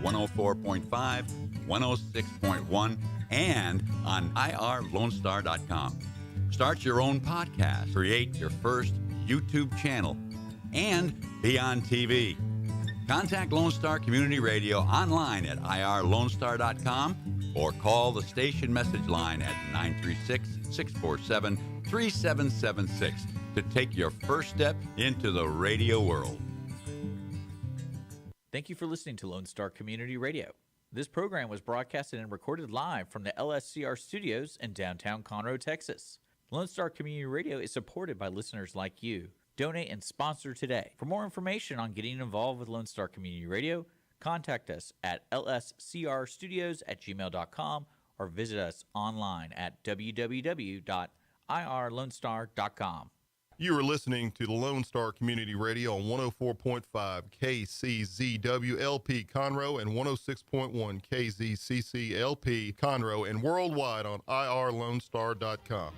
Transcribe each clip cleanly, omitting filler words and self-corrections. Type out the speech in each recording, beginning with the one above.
104.5, 106.1, and on irlonestar.com. Start your own podcast, create your first YouTube channel, and be on TV. Contact Lone Star Community Radio online at irlonestar.com or call the station message line at 936-647-3776 to take your first step into the radio world. Thank you for listening to Lone Star Community Radio. This program was broadcasted and recorded live from the LSCR studios in downtown Conroe, Texas. Lone Star Community Radio is supported by listeners like you. Donate and sponsor today. For more information on getting involved with Lone Star Community Radio, contact us at lscrstudios@gmail.com or visit us online at www.irlonestar.com. You are listening to the Lone Star Community Radio on 104.5 KCZWLP Conroe and 106.1 KZCCLP Conroe and worldwide on irlonestar.com.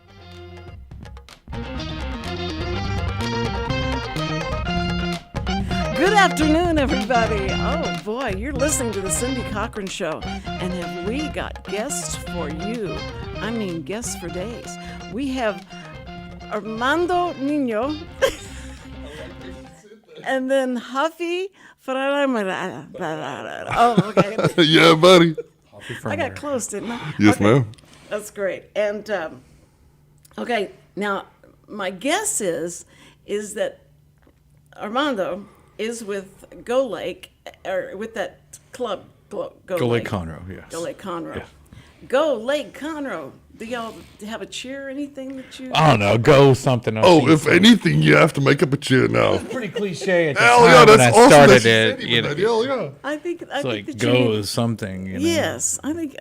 Good afternoon, everybody. Oh, boy, you're listening to the Cindy Cochran Show. And have we got guests for you? I mean, guests for days. We have Armando Nino and then Hoffie, Ferreira. Oh, okay. Yeah, buddy. I got close, didn't I? Yes, okay. ma'am. That's great. And, okay, now, my guess is that Armando is with Go Lake, or with that club, Golakeconroe, yes. Golakeconroe. Yeah. Go Conroe. Do y'all have a cheer or anything that you... I don't know. Go something else. Oh, if anything, you have to make up a cheer now. It's pretty cliche at the Hell time yeah, when that's I awesome. started That it. she You said know, it, hell yeah. I think it's like that go you need, is something. You know? Yes, I think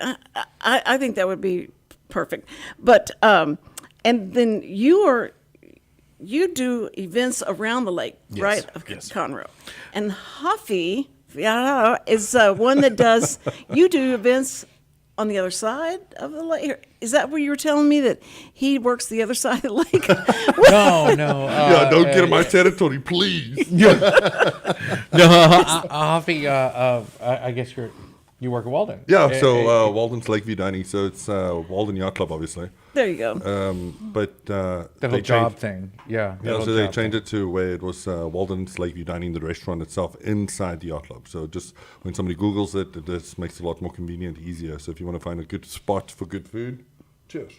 that would be perfect. But and then you do events around the lake, Yes, right? Of yes. Conroe. And Hoffie is one that does. You do events on the other side of the lake. Is that where you were telling me that he works the other side of the lake? No. Yeah, don't get in my territory, please. No, Hoffie, I guess you work at Walden. Yeah, so Walden's Lakeview Dining, so it's Walden Yacht Club, obviously. There you go. But The whole job thing. Yeah. Yeah, so they changed it to where it was Walden's Lakeview Dining, the restaurant itself, inside the yacht club. So just when somebody Googles it, it just makes it a lot more convenient, easier. So if you want to find a good spot for good food, cheers.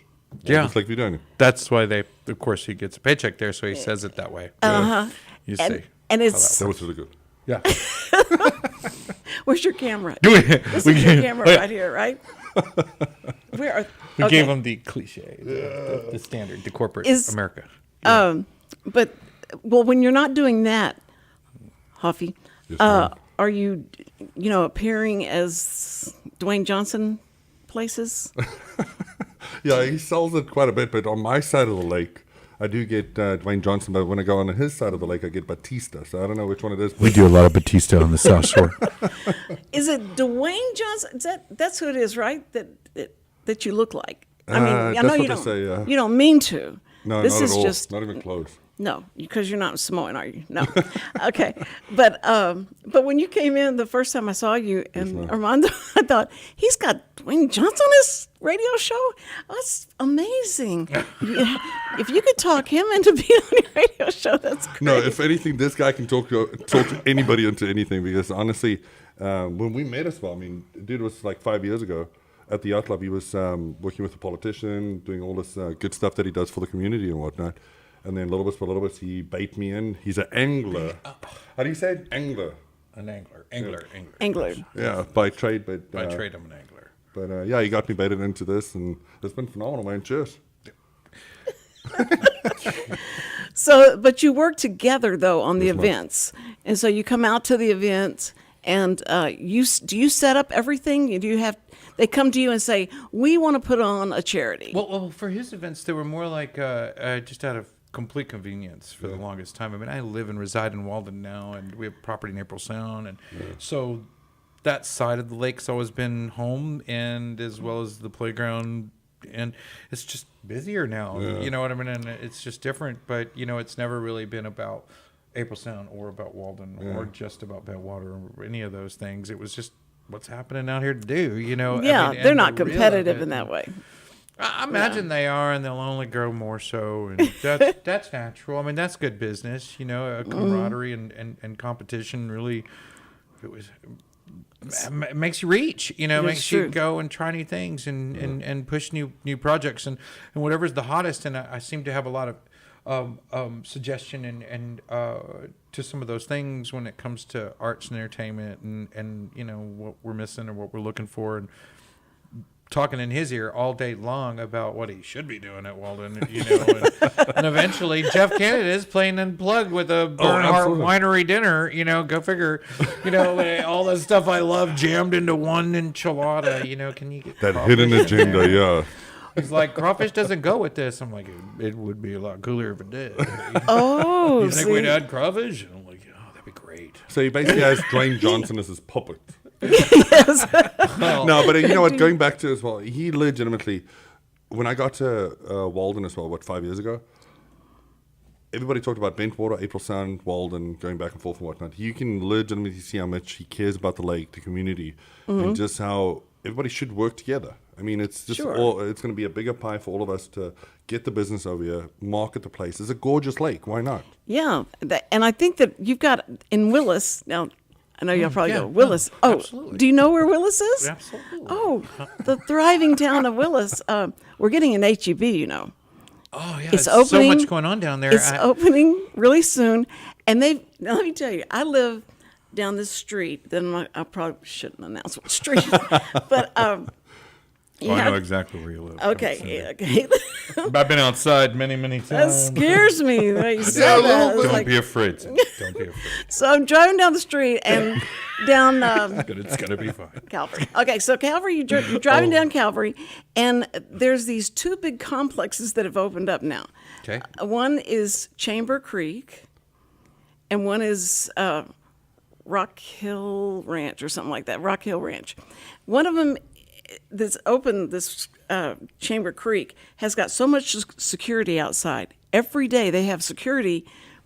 Walden's Lakeview Dining. That's why of course, he gets a paycheck there, so he says it that way. You see. And it's... That was really good. Yeah. Where's your camera? We This is your camera right here, right? We gave him the cliche, the standard, the corporate America. But when you're not doing that, Hoffie, Yes, are you appearing as Dwayne Johnson places? Yeah, he sells it quite a bit, but on my side of the lake, I do get Dwayne Johnson, but when I go on his side of the lake, I get Batista. So I don't know which one it is. We do a lot of Batista on the South Shore. Is it Dwayne Johnson? That's who it is, right? That you look like. I mean, I know that's you what don't. they say, yeah. You don't mean to. No, this not is at all. just Not even close. no, because you're not Samoan, are you? No. Okay, but when you came in the first time I saw you and Armando, I thought he's got Dwayne Johnson on his radio show. That's amazing. If you could talk him into being on your radio show, that's great. No, if anything, this guy can talk to anybody into anything, because honestly, when we met as well, I mean, dude, was like 5 years ago at the yacht club. He was working with a politician, doing all this good stuff that he does for the community and whatnot. And then little bit, he bait me in. He's an angler. How do you say it? Angler. An angler. Angler. Yeah, by trade, but By trade, I'm an angler. But yeah, he got me baited into this, and it's been phenomenal, man. Cheers. So, but you work together though on the events, and so you come out to the events, and do you set up everything? Do you have? They come to you and say, "We want to put on a charity." Well, for his events, they were more like just out of complete convenience for the longest time. I mean, I live and reside in Walden now, and we have property in April Sound, and so that side of the lake's always been home, and as well as the playground, and it's just busier now. You know what I mean? And it's just different, but it's never really been about April Sound or about Walden or just about Bellwater or any of those things. It was just what's happening out here to do, you know? Yeah, I mean, they're and not the real of competitive it. in that way. I imagine they are, and they'll only grow more so, and that's natural. I mean, that's good business, you know. Camaraderie and competition really, it makes you reach, you know, It is makes you true. go and try new things and push new projects and whatever's the hottest. And I seem to have a lot of suggestion and to some of those things when it comes to arts and entertainment and you know what we're missing or what we're looking for, and talking in his ear all day long about what he should be doing at Walden, you know, and eventually Jeff Kennedy is playing Unplugged with a Bernhardt absolutely. Winery dinner, you know, go figure, you know, all the stuff I love jammed into one enchilada, you know, can you get That crawfish hidden in agenda, there? yeah. He's like, crawfish doesn't go with this. I'm like, it would be a lot cooler if it did. Oh, You think see? we'd add crawfish? And I'm like, oh, that'd be great. So he basically has Dwayne Johnson as his puppet. Yes. No, but you know what? Going back to as well, he legitimately, when I got to Walden as well, 5 years ago, everybody talked about Bentwater, April Sound, Walden, going back and forth and whatnot. You can legitimately see how much he cares about the lake, the community, and just how everybody should work together. I mean, it's just Sure. it's going to be a bigger pie for all of us to get the business over here, market the place. It's a gorgeous lake. Why not? Yeah, and I think that you've got in Willis now. I know y'all probably yeah, go Willis. no, Oh, absolutely. do you know where Willis is? Absolutely. Oh, the thriving town of Willis. We're getting an HEB, you know. Oh, yeah. It's There's opening. so much going on down there. It's opening really soon, and now let me tell you, I live down this street. Then I probably shouldn't announce what street, but you I know have- exactly where you live. Okay, okay. I've been outside many times. That scares me. The way you said that. It's Don't like- be afraid. Cindy. Don't be afraid. So I'm driving down the street and down It's gonna be fine. Calvary. Okay, so Calvary, you're driving down Calvary, and there's these two big complexes that have opened up now. Okay. One is Chamber Creek, and one is Rock Hill Ranch or something like that. Rock Hill Ranch. One of them that's open, this Chamber Creek, has got so much security outside. Every day they have security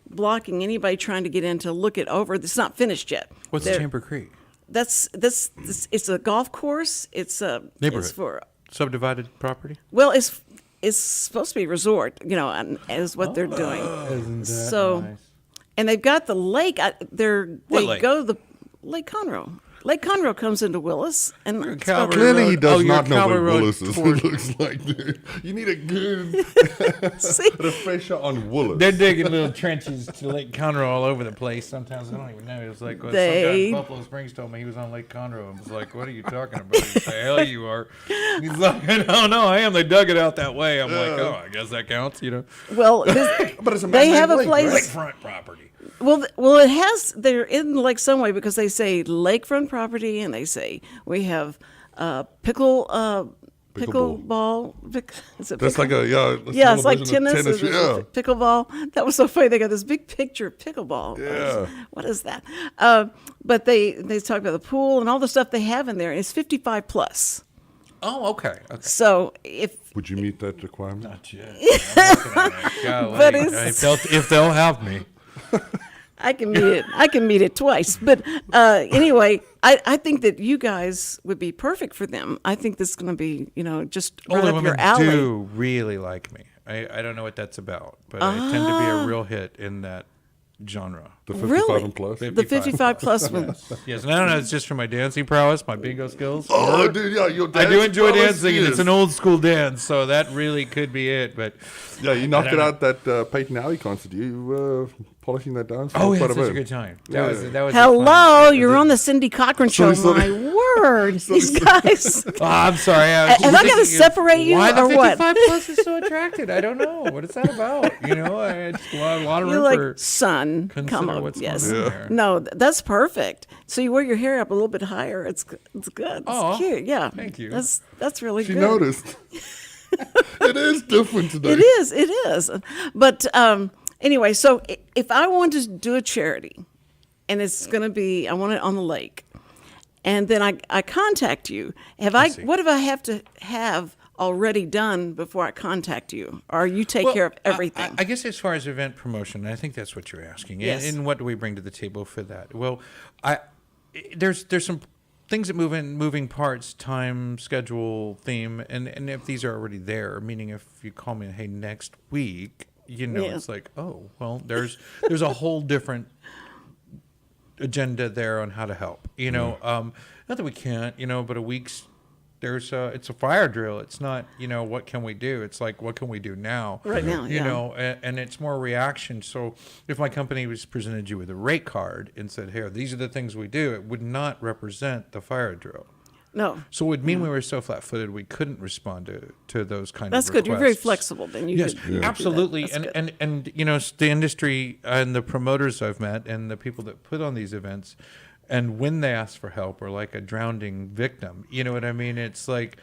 blocking anybody trying to get in to look it over. It's not finished yet. What's They're- Chamber Creek? That's this. It's a golf course. It's a Neighborhood. It's for Subdivided property? well, it's supposed to be a resort, you know, and is what they're doing. Isn't that So, nice? and they've got the lake. What They lake? go the Lake Conroe. Lake Conroe comes into Willis, and it's Calvary about- Clearly, he Road. does Oh, you're not know Calvary where Road Willis is. toward- It looks like, dude. You need a good See? refresher on Willis. They're digging little trenches to Lake Conroe all over the place. Sometimes I don't even know. It was like some guy They- in Buffalo Springs told me he was on Lake Conroe. I was like, "What are you talking about?" He's like, "Hell, you are." He's like, "No, I am." They dug it out that way. I'm like, "Oh, I guess that counts." You know, Well, But it's a they man-made have a lake, place. right? lakefront property. Well, it has. They're in the lake some way because they say lakefront property, and they say we have pickleball. Is it That's pickle- like a yeah, it's like version of tennis. Yeah. Pickleball. That was so funny. They got this big picture of pickleball. Yeah. What is that? But they talk about the pool and all the stuff they have in there. It's 55 plus. Oh, okay. So if Would you meet that requirement? Not yet. I'm working on it. Golly. But it's- if they'll have me. I can meet it twice. But anyway, I think that you guys would be perfect for them. I think this is going to be, just right Older up women your alley. do really like me. I don't know what that's about, but I tend to be a real hit in that genre. The 55 Really? and plus? The 55 plus one. Yes, and I don't know. It's just for my dancing prowess, my bingo skills. Oh, dude, yeah. Your I do dance enjoy prowess, dancing, and it's yes. an old school dance, so that really could be it. But Yeah, you knocked it out that Peyton Alley concert. You polishing that down? oh, yeah, quite a such a bit. good time. Yeah. That was Hello, fun. you're on the Cindy Cochran show. Sorry. My word, these guys. Oh, I'm sorry. Have I gotta separate you why or the what? 55 plus is so attracted? I don't know. What is that about? It's a lot of You're room for like, son, come consider on. what's Yes. going on there. No, that's perfect. So you wear your hair up a little bit higher. It's good. It's Aw, cute. Yeah. thank you. That's really She good. noticed. It is different today. It is. It is. But anyway, so if I want to do a charity, and it's going to be, I want it on the lake, and then I contact you. see. What do I have to have already done before I contact you, or you take care of everything? I guess as far as event promotion, I think that's what you're asking. Yes. And what do we bring to the table for that? Well, there's some things that move in, moving parts, time, schedule, theme, and if these are already there, meaning if you call me, hey, next week, it's like, oh, well, there's a whole different agenda there on how to help. Not that we can't, but a week's it's a fire drill. It's not, what can we do? It's like, what can we do now? Right now, and it's more reaction. So if my company was presented you with a rate card and said, here, these are the things we do, it would not represent the fire drill. No. So it would mean we were so flat-footed we couldn't respond to those kind That's of requests. That's good. You're very flexible. Then you yes, could absolutely. do that. And the industry and the promoters I've met and the people that put on these events, and when they ask for help are like a drowning victim. You know what I mean? It's like,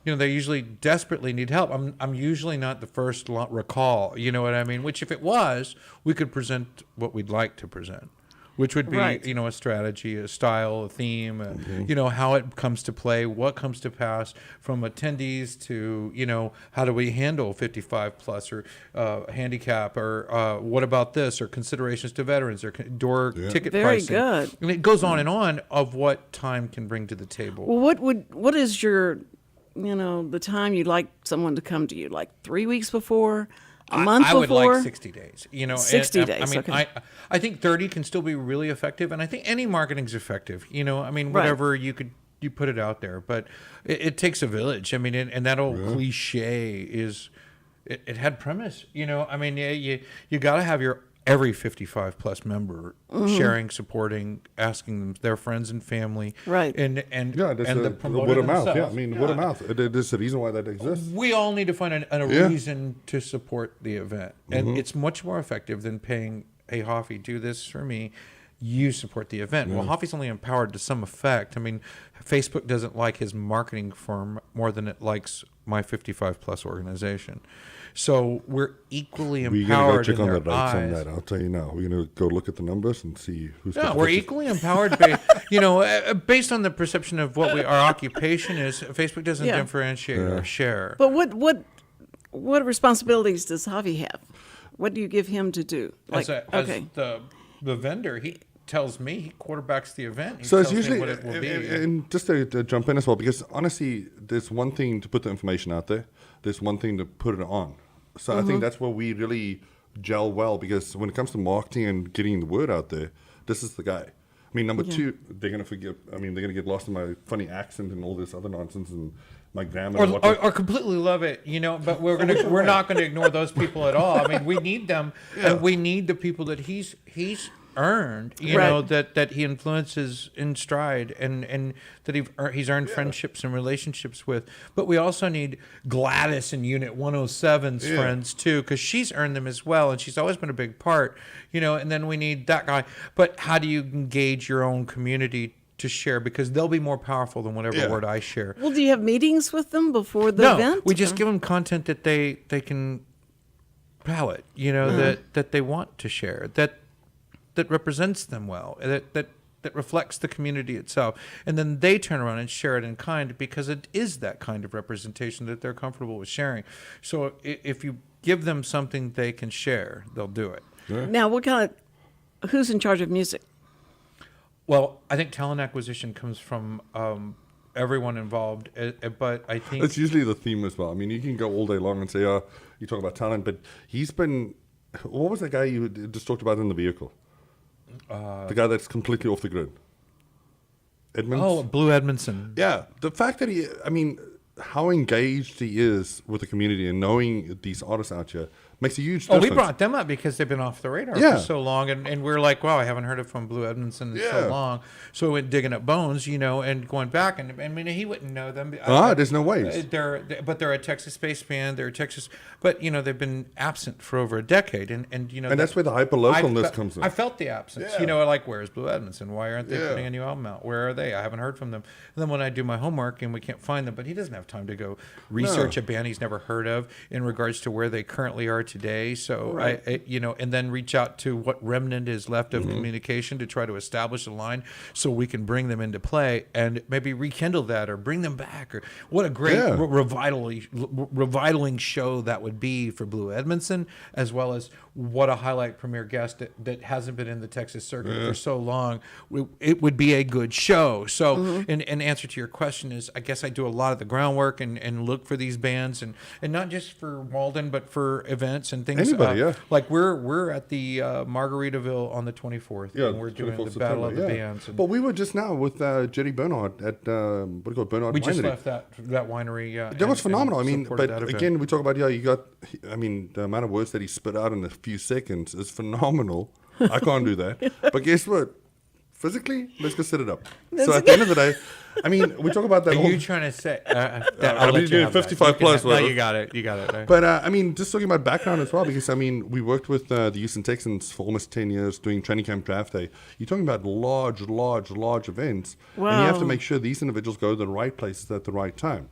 they usually desperately need help. I'm usually not the first recall. You know what I mean? Which if it was, we could present what we'd like to present. Which would be, right. A strategy, a style, a theme, how it comes to play, what comes to pass from attendees to, how do we handle 55 plus or handicap or what about this or considerations to veterans or door ticket Very pricing. good. I mean, it goes on and on of what time can bring to the table. Well, what is your, the time you'd like someone to come to you? Like 3 weeks before? A month I would before? like 60 days. 60 days. I mean, okay. I think 30 can still be really effective, and I think any marketing's effective. Whatever you put it out there, but it takes a village. I mean, and that old cliche is, it had premise. You got to have your every 55 plus member sharing, supporting, asking them, their friends and family, right? And the promoter word of mouth. themselves. Word of mouth. There's a reason why that exists. We all need to find a reason to support the event, and it's much more effective than paying, hey, Hoffie, do this for me. You support the event. Well, Hoffie's only empowered to some effect. I mean, Facebook doesn't like his marketing firm more than it likes my 55 plus organization. So we're equally empowered. We're gonna go check on in their the rates on eyes. that. I'll tell you now. We're gonna go look at the numbers and see who's. No, we're equally empowered. Based on the perception of what our occupation is. Facebook doesn't differentiate our share. But what responsibilities does Hoffie have? What do you give him to do? As the vendor, he tells me, he quarterbacks the event. He So it's tells me usually, what it will be. and just to jump in as well, because honestly, there's one thing to put the information out there. There's one thing to put it on. So I think that's where we really gel well, because when it comes to marketing and getting the word out there, this is the guy. I mean, number two, they're going to forget. I mean, they're going to get lost in my funny accent and all this other nonsense and my grammar. Or completely love it, but we're not going to ignore those people at all. I mean, we need them, and we need the people that he's earned, that he influences in stride, and that he's earned friendships and relationships with. But we also need Gladys in Unit 107's friends too, because she's earned them as well, and she's always been a big part, And then we need that guy. But how do you engage your own community to share, because they'll be more powerful than whatever word I share? Well, do you have meetings with them before the event? We just give them content that they can palate, that they want to share, that represents them well, that reflects the community itself. And then they turn around and share it in kind, because it is that kind of representation that they're comfortable with sharing. So if you give them something they can share, they'll do it. Now, who's in charge of music? Well, I think talent acquisition comes from everyone involved, but I think it's usually the theme as well. I mean, you can go all day long and say, you talk about talent, but he's been, what was that guy you just talked about in the vehicle? The guy that's completely off the grid. Edmonds? Oh, Blue Edmondson. Yeah. The fact that how engaged he is with the community and knowing these artists out here makes a huge difference. We brought them up because they've been off the radar for so long, and we're like, wow, I haven't heard it from Blue Edmondson in so long. So we went digging up bones, and going back, and I mean, he wouldn't know them. There's no ways. They're a Texas-based band. They're Texas, but they've been absent for over a decade, and that's where the hyper-localness comes in. I felt the absence. Like, where's Blue Edmondson? Why aren't they putting a new album out? Where are they? I haven't heard from them. And then when I do my homework and we can't find them, but he doesn't have time to go research a band he's never heard of in regards to where they currently are today. So Right. and then reach out to what remnant is left of communication to try to establish a line so we can bring them into play and maybe rekindle that or bring them back. Or what a great revitalizing show that would be for Blue Edmondson, as well as what a highlight premier guest that hasn't been in the Texas circuit for so long. It would be a good show. So in answer to your question is, I guess I do a lot of the groundwork and look for these bands and not just for Walden, but for events and things. Anybody, Like we're at the Margaritaville on the 24th. Yeah, and we're doing the 24th Battle of the September, Bands. And but we were just now with Jerry Bernard at Bernard we Winery. just left that winery. That was phenomenal. I mean, supported but that event. again, we talk about the amount of words that he spit out in a few seconds is phenomenal. I can't do that. But guess what? Physically, let's go set it up. So at the end of the day, I mean, we talk about that. Are you trying to say? I'll let you have 55 that. plus. No, you got it. You got it. Right? But I mean, just talking about background as well, because I mean, we worked with the Houston Texans for almost 10 years doing training camp draft day. You're talking about large events, and you have to make sure these individuals go to the right places at the right time.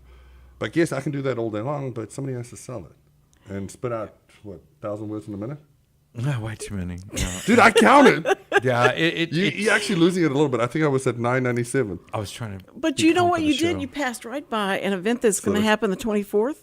But yes, I can do that all day long, but somebody has to sell it and spit out 1,000 words in a minute. No, way too many. No. Dude, I counted. Yeah, You're actually losing it a little bit. I think I was at 997. I was trying to. But be you know calm what for the you did? show. You passed right by an event that's going to happen the 24th.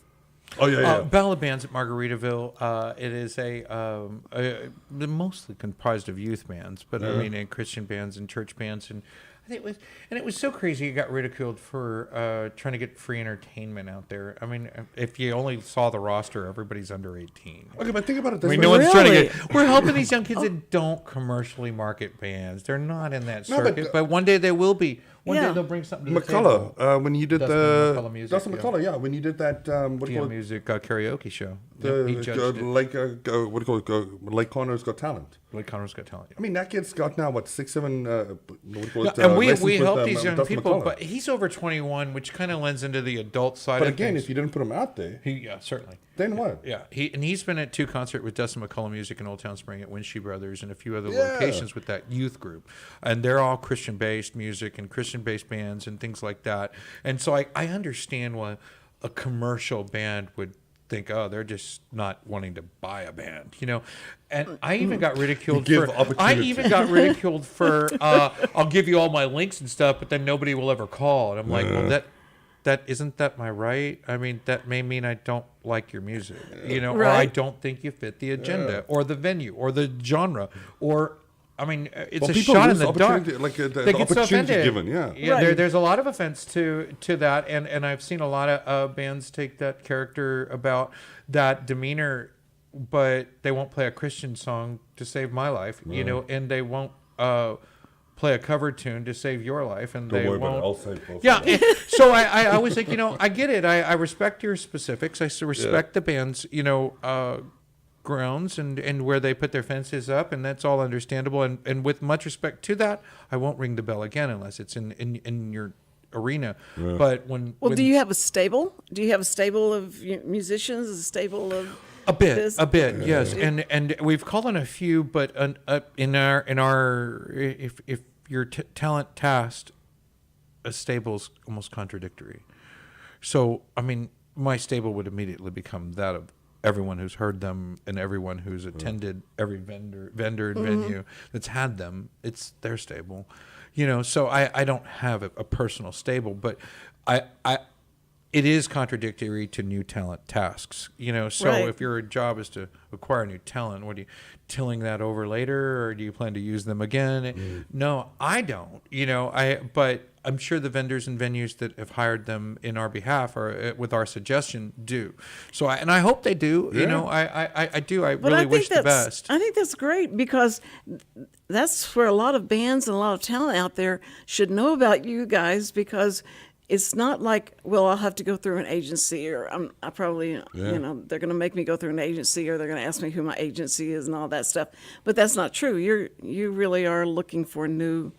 Oh yeah. Battle of Bands at Margaritaville. It is mostly comprised of youth bands, but I mean, and Christian bands and church bands, and I think it was so crazy. It got ridiculed for trying to get free entertainment out there. I mean, if you only saw the roster, everybody's under 18. Okay, but think about it this I mean, way. no one's trying to Really? get. We're helping these young kids that don't commercially market bands. They're not in that No, but- circuit, but one day they will be. One Yeah. day they'll bring something to the table. McCullough, when you did Dustin McCullough music, Dustin yeah. McCullough, yeah, when you did that, what do you TM call it? Music karaoke show. Yep, he judged it. Lake, what do you call it? Lake Connor's Got Talent. Blake Connor's Got Talent. I mean, that kid's got now what 6, 7. What do you call it? And we lessons with, help these young Dustin people, McCullough. but he's over 21, which kind of lends into the adult side But of again, things. if you didn't put him out there, Yeah, certainly. then what? Yeah, he's been at 2 concerts with Dustin McCullough Music in Old Town Spring at Winshee Brothers and a few other Yeah. locations with that youth group, and they're all Christian-based music and Christian-based bands and things like that. And so I understand why a commercial band would think, oh, they're just not wanting to buy a band, And I even got ridiculed Give for. I opportunity. even got ridiculed for. I'll give you all my links and stuff, but then nobody will ever call. And I'm like, well, that isn't that my right? I mean, that may mean I don't like your music, or I Right. don't think you fit the agenda or the venue or the genre or. I mean, it's Well, a people shot in lose the dark. opportunity, like, the They get so opportunity offended. given, yeah. Right. There's a lot of offense to that, and I've seen a lot of bands take that character about that demeanor, but they won't play a Christian song to save my life, and they won't play a cover tune to save your life, and Don't they worry about it. won't. I'll save both. Yeah, so I always think, I get it. I respect your specifics. I respect the band's, grounds and where they put their fences up, and that's all understandable. And with much respect to that, I won't ring the bell again unless it's in your arena. Yeah. But when Do you have a stable? Do you have a stable of musicians? A stable of a bit, this? yes, and we've called on a few, but in our if your talent tasked, a stable's almost contradictory. So I mean, my stable would immediately become that of everyone who's heard them and everyone who's attended every vendor and venue that's had them. It's their stable, So I don't have a personal stable, but it is contradictory to new talent tasks, So Right. if your job is to acquire new talent, what are you tilling that over later, or do you plan to use them again? No, I don't. But I'm sure the vendors and venues that have hired them in our behalf or with our suggestion do. So I hope they do. I do. I But really I think wish the that's- best. I think that's great because that's where a lot of bands and a lot of talent out there should know about you guys, because it's not like, well, I'll have to go through an agency, or I probably, they're going to make me go through an agency, or they're going to ask me who my agency is and all that stuff. But that's not true. You really are looking for new.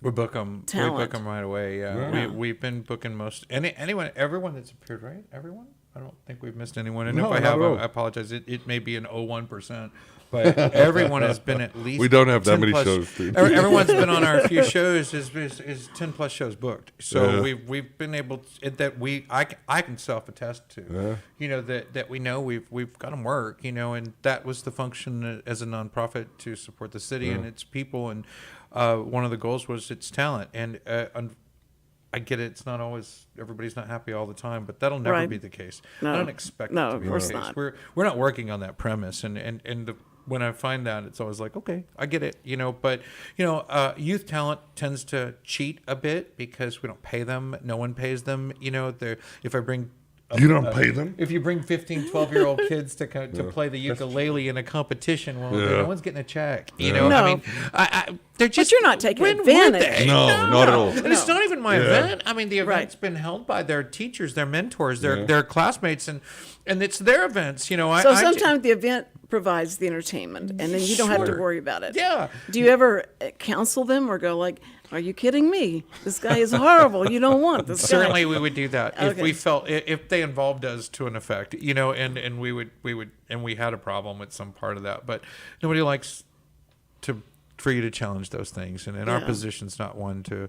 We book them. We Talent. book them right away. Yeah. Yeah. We've been booking everyone that's appeared, right? Everyone. I don't think we've missed anyone. And No, if I not have, at all. I apologize. It may be an 01%. But everyone has been at least. We don't have that 10 many plus, shows, dude. Everyone's been on our few shows. Is 10+ shows booked. So Yeah. we've been able to, that I can self attest to. That we know we've got them work. And that was the function as a nonprofit to support the city and its people. And one of the goals was its talent. And I get it. It's not always, everybody's not happy all the time, but that'll never Right. be the case. No. I don't expect No, it to of be the course case. not. We're not working on that premise. And when I find that, it's always like, okay, I get it, but youth talent tends to cheat a bit because we don't pay them. No one pays them. If I bring You don't pay them? If you bring 15, 12-year-old kids to play the ukulele in a competition, well, no one's getting a check. No. I mean, they're just. But you're not taking when would advantage. they? No, not at all. And it's not even my event. I mean, the Right. event's been held by their teachers, their mentors, their classmates, and it's their events. So sometimes the event provides the entertainment, and then you don't have to Sure. worry about it. Yeah. Do you ever counsel them or go like, "Are you kidding me? This guy is horrible. You don't want this guy." Certainly, we would do that if Okay. we felt if they involved us to an effect, and we would, and we had a problem with some part of that. But nobody likes for you to challenge those things, and our Yeah. position's not one to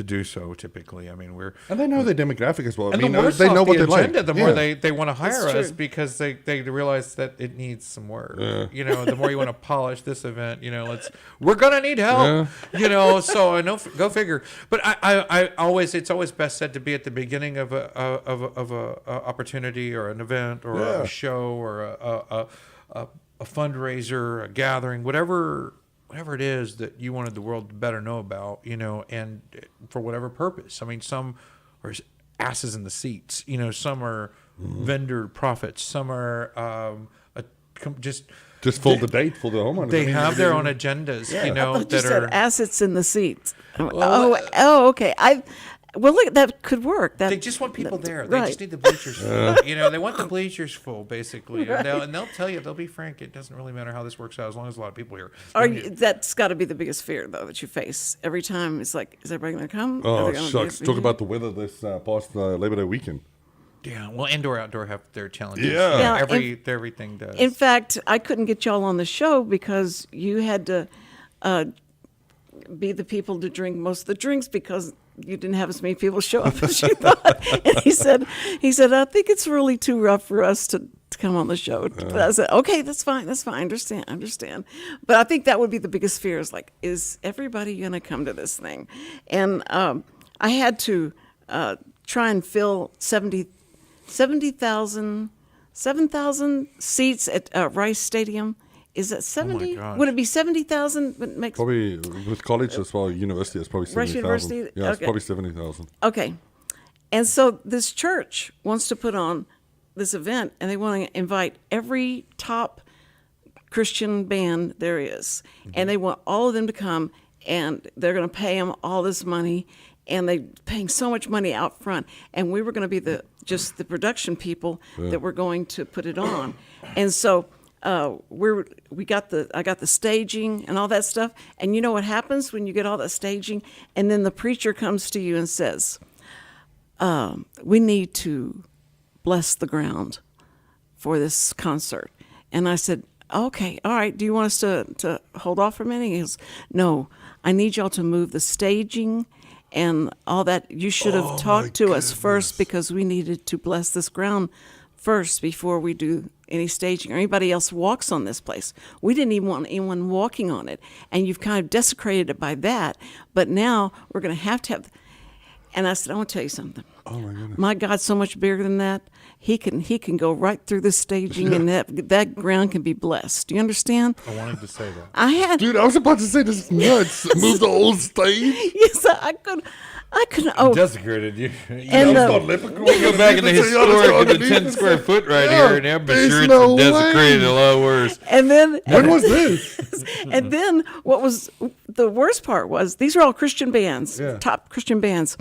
do so typically. I mean, And they know their demographic as well. and I mean, the worse they know off what the they agenda, like. the more they want to hire That's us true. because they realize that it needs some work. The more you want to polish this event, we're gonna need help. So I know, go figure. But I always, it's always best said to be at the beginning of a opportunity or an event or a show or a fundraiser, a gathering, whatever it is that you wanted the world to better know about, and for whatever purpose. I mean, some are asses in the seats, some are vendor profits, some are just Just the date for the homeowner. they have their own agendas, I thought you that said are. assets in the seats. Okay. Look, that could work. They just want people there. They right. just need the bleachers full. They want the bleachers full, basically. Right. And they'll tell you, they'll be frank. It doesn't really matter how this works out as long as a lot of people here. That's got to be the biggest fear, though, that you face every time. It's like, is everybody going to come? Are Oh, they gonna shucks. be- Talk about the weather this past Labor Day weekend. Yeah, well, indoor, outdoor have their challenges. Yeah. Yeah, Everything does. In fact, I couldn't get y'all on the show because you had to be the people to drink most of the drinks because you didn't have as many people show up as you thought. And he said, I think it's really too rough for us to come on the show. But I said, okay, that's fine. I understand. But I think that would be the biggest fear is everybody going to come to this thing? And I had to try and fill 7,000 seats at Rice Stadium. Is that 70? gosh. Would it be 70,000? Makes Probably with college as well, university, it's probably Rush 70,000. University? Yeah, it's Okay. probably 70,000. Okay. And so this church wants to put on this event, and they want to invite every top Christian band there is. And they want all of them to come, and they're going to pay them all this money, and they're paying so much money out front. And we were going to be just the production people that were going to put it on. And so I got the staging and all that stuff. And you know what happens when you get all that staging, and then the preacher comes to you and says, we need to bless the ground for this concert. And I said, okay, all right, do you want us to hold off for a minute? He goes, no, I need y'all to move the staging and all that. You should have talked to us first because we needed to bless this ground first before we do any staging or anybody else walks on this place. We didn't even want anyone walking on it. And you've kind of desecrated it by that. But now we're going to have. And I said, I want to tell you something. Oh, my goodness. My God's so much bigger than that. He can go right through the staging and that ground can be blessed. Do you understand? I wanted to say that. I had. Dude, I was about to say this is nuts. Move the whole stage. Yes, I could. Oh, Desecrated you. and Go back in the historic in the 10 square foot right here, and I'm there's sure it's no desecrated way. a lot worse. and then When was this? and then what was the worst part was these are all Christian bands, Yeah. top Christian bands,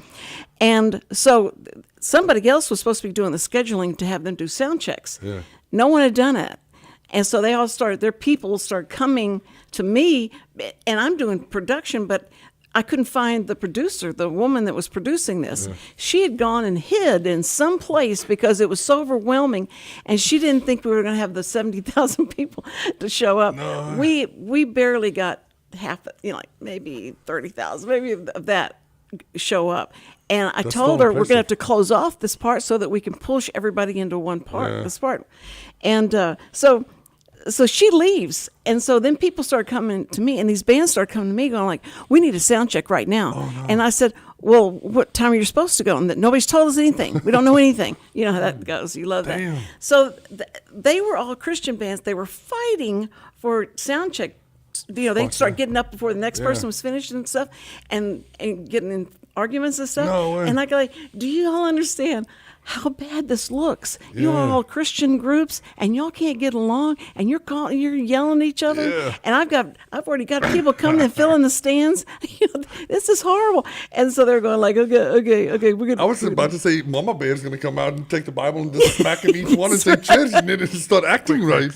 and so somebody else was supposed to be doing the scheduling to have them do sound checks. Yeah. No one had done it, and so their people started coming to me, and I'm doing production, but I couldn't find the producer, the woman that was producing this. She had gone and hid in some place because it was so overwhelming, and she didn't think we were going to have the 70,000 people to show up. No. We barely got half, like maybe 30,000, maybe of that show up. And I told her we're going to have to close off this part so that we can push everybody into one part, this part. And so she leaves, and so then people start coming to me, and these bands start coming to me going like, we need a sound check right now. Oh, no. And I said, well, what time are you supposed to go? And nobody's told us anything. We don't know anything. You know how that goes. You love that. So they were all Christian bands. They were fighting for sound check. They'd start getting up before the next person was finished and stuff, and getting in arguments and stuff. No way. And I go like, do you all understand how bad this looks? You are all Christian groups, and y'all can't get along, and you're yelling at each other. And I've already got people coming and filling the stands. This is horrible. And so they're going like, okay, we're gonna. I was about to say, Mama Bear's going to come out and take the Bible and just smack him each one and say, church, and then just start acting right.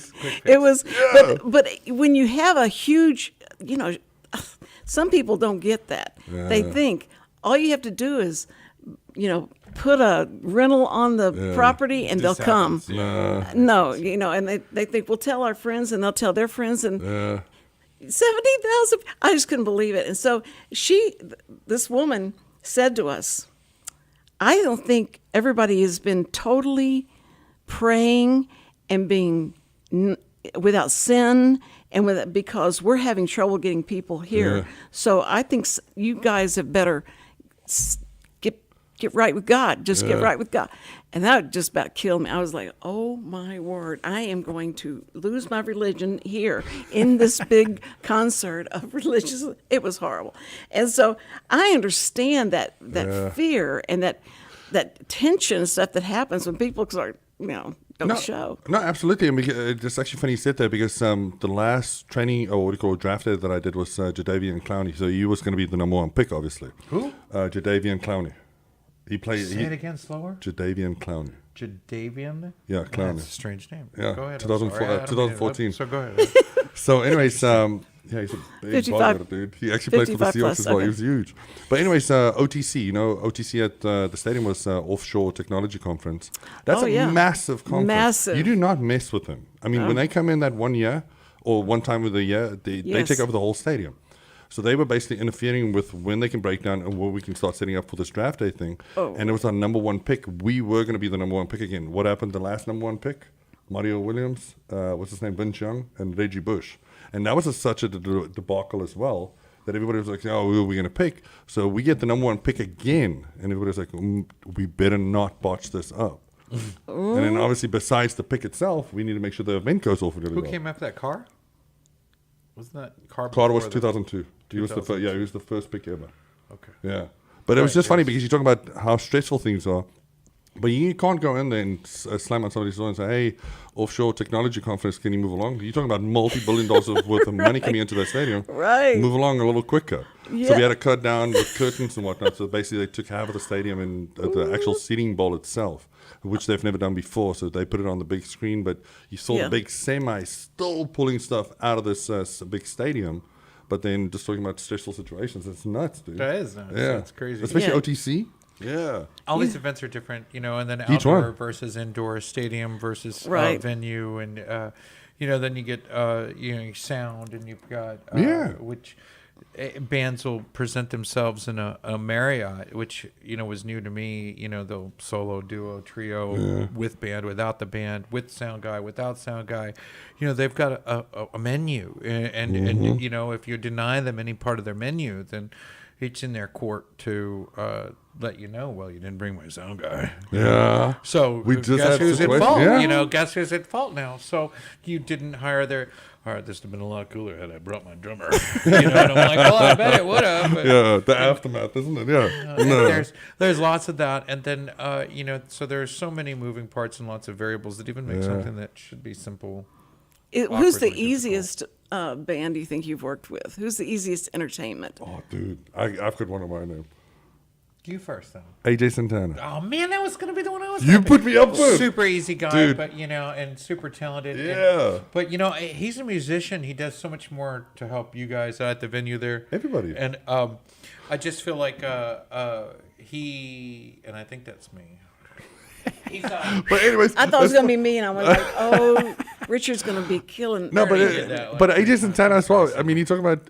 It was, but when you have a huge, some people don't get that. They think all you have to do is, put a rental on the property and they'll come. No, and they think, we'll tell our friends, and they'll tell their friends, and 70,000. I just couldn't believe it. And so this woman said to us, I don't think everybody has been totally praying and being without sin and because we're having trouble getting people here. So I think you guys have better get right with God. Just get right with God. And that just about killed me. I was like, oh my word, I am going to lose my religion here in this big concert of religious. It was horrible. And so I understand that fear and that tension and stuff that happens when people start, don't show. No, absolutely. I mean, it's actually funny you said that, because the last training, or what do you call it, draft day that I did was Jadavian Clowney. So he was going to be the number one pick, obviously. Who? Jadavian Clowney. He played. Say it again, slower. Jadavian Clowney. Jadavian? Yeah, Clowney. That's a strange name. Yeah, go ahead. 2014. So go ahead. So, anyways, he's a big 55, dude. He actually played for the Seahawks as well. Okay. He was huge. But anyways, OTC. OTC at the stadium was Offshore Technology Conference. That's a massive conference. Massive. You do not mess with them. I mean, when they come in that 1 year or one time of the year, they take over the whole stadium. So they were basically interfering with when they can break down and where we can start setting up for this draft day thing. Oh. And it was our number one pick. We were going to be the number one pick again. What happened the last number one pick? Mario Williams, what's his name, Vince Young, and Reggie Bush. And that was such a debacle as well that everybody was like, who are we going to pick? So we get the number one pick again. And everybody was like, we better not botch this up. And then obviously besides the pick itself, we need to make sure the event goes off. Who came after that? Carr? Wasn't that Carr? Carr was 2002. He was the first. Yeah, he was the first pick ever. Okay. Yeah, but it was just funny because you talk about how stressful things are, but you can't go in there and slam on somebody's door and say, "Hey, Offshore Technology Conference, can you move along?" You're talking about multi-billion dollars worth of money coming into that stadium. Right. Move along a little quicker. Yeah. So we had to cut down the curtains and whatnot. So basically, they took half of the stadium and the actual seating bowl itself, which they've never done before. So they put it on the big screen, but you saw the big semi still pulling stuff out of this big stadium. But then just talking about stressful situations, it's nuts, dude. That is nuts. Yeah. It's crazy. Especially OTC. Yeah. All these events are different, and then outdoor versus indoor, stadium versus venue, and then you get sound, and you've got which bands will present themselves in a Marriott, which was new to me. The solo, duo, trio, with band, without the band, with sound guy, without sound guy. They've got a menu, and if you deny them any part of their menu, then it's in their court to let you know. Well, you didn't bring my sound guy. Yeah. So we just guess who's at fault? Yeah. Guess who's at fault now? So you didn't hire their. All right, this would have been a lot cooler had I brought my drummer. And I'm like, well, I bet it would have. Yeah, the aftermath, isn't it? Yeah. There's lots of that, and then so there's so many moving parts and lots of variables that even make something that should be simple. Who's the easiest band you think you've worked with? Who's the easiest entertainment? Oh, dude, I've got one of my name. You first, then. AJ Santana. Oh man, that was gonna be the one I was. You put me up for. Super easy guy, Dude. but and super talented. Yeah. But he's a musician. He does so much more to help you guys at the venue there. Everybody. And I just feel like he, and I think that's me. He's But anyways, I thought it was gonna be me, and I was like, "Oh, Richard's gonna be killing." no, but that but AJ Santana as well. I mean, you talk about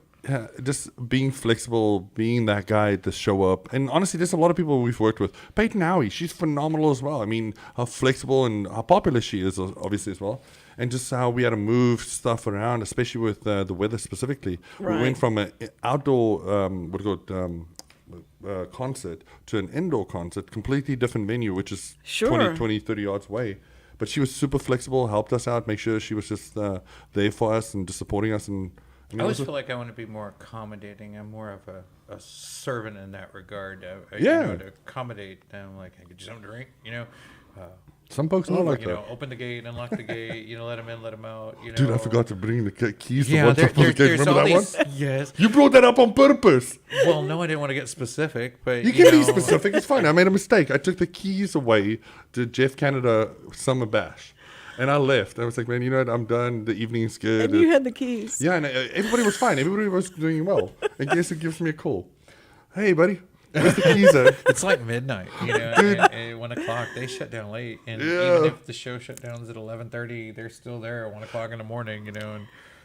just being flexible, being that guy to show up. And honestly, there's a lot of people we've worked with. Peyton Howie, she's phenomenal as well. I mean, how flexible and how popular she is, obviously, as well. And just how we had to move stuff around, especially with the weather specifically. Right. We went from an outdoor, concert to an indoor concert, completely different venue, which is Sure. 30 yards away. But she was super flexible, helped us out, make sure she was just there for us and just supporting us. And I always feel like I want to be more accommodating. I'm more of a servant in that regard. To accommodate them, like I could just have a drink, some folks are like that. open the gate, unlock the gate, let them in, let them out. Dude, I forgot to bring the keys to Yeah, one top of the gate. there's Remember all that these. one? Yes. You brought that up on purpose. Well, no, I didn't want to get specific, but You can be specific. It's fine. I made a mistake. I took the keys away to Jeff Canada Summer Bash. And I left. I was like, man, you know what? I'm done. The evening's good. And you had the keys. Yeah, and everybody was fine. Everybody was doing well. And guess who gives me a call? Hey, buddy. Where's the keys at? It's like midnight, at 1 o'clock. They shut down late, and even if the show shut down at 11:30, they're still there at 1 o'clock in the morning, and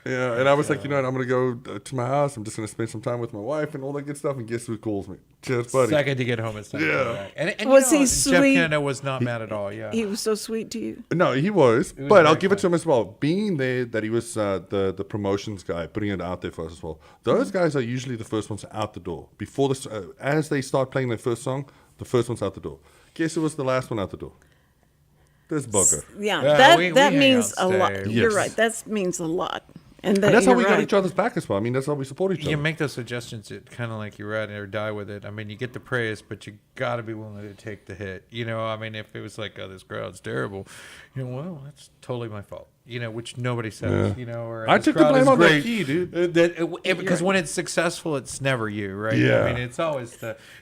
Yeah, and I was like, you know what? I'm going to go to my house. I'm just going to spend some time with my wife and all that good stuff. And guess who calls me? Cheers, buddy. second to get home, it's time to go back. And Was he Jeff sweet? Canada was not mad at all. Yeah, He was so sweet to you. No, he was. was But I'll very give it to fun. him as well. Being there, that he was the promotions guy, putting it out there for us as well. Those guys are usually the first ones out the door. Before this, as they start playing their first song, the first one's out the door. Guess who was the last one out the door? This bugger. Yeah, Yeah, that we that hang means a lot. outside. You're Yes. right. That means a lot. And And that's how we got right. each other's back as well. I mean, that's how we support each other. you make those suggestions. It kind of like you're right or die with it. I mean, you get the praise, but you got to be willing to take the hit. I mean, if it was like, oh, this crowd's terrible, well, that's totally my fault. Which nobody says. Or I this took the crowd blame is on that great. key, dude. Because when it's successful, it's never you, right? Yeah. I mean, it's always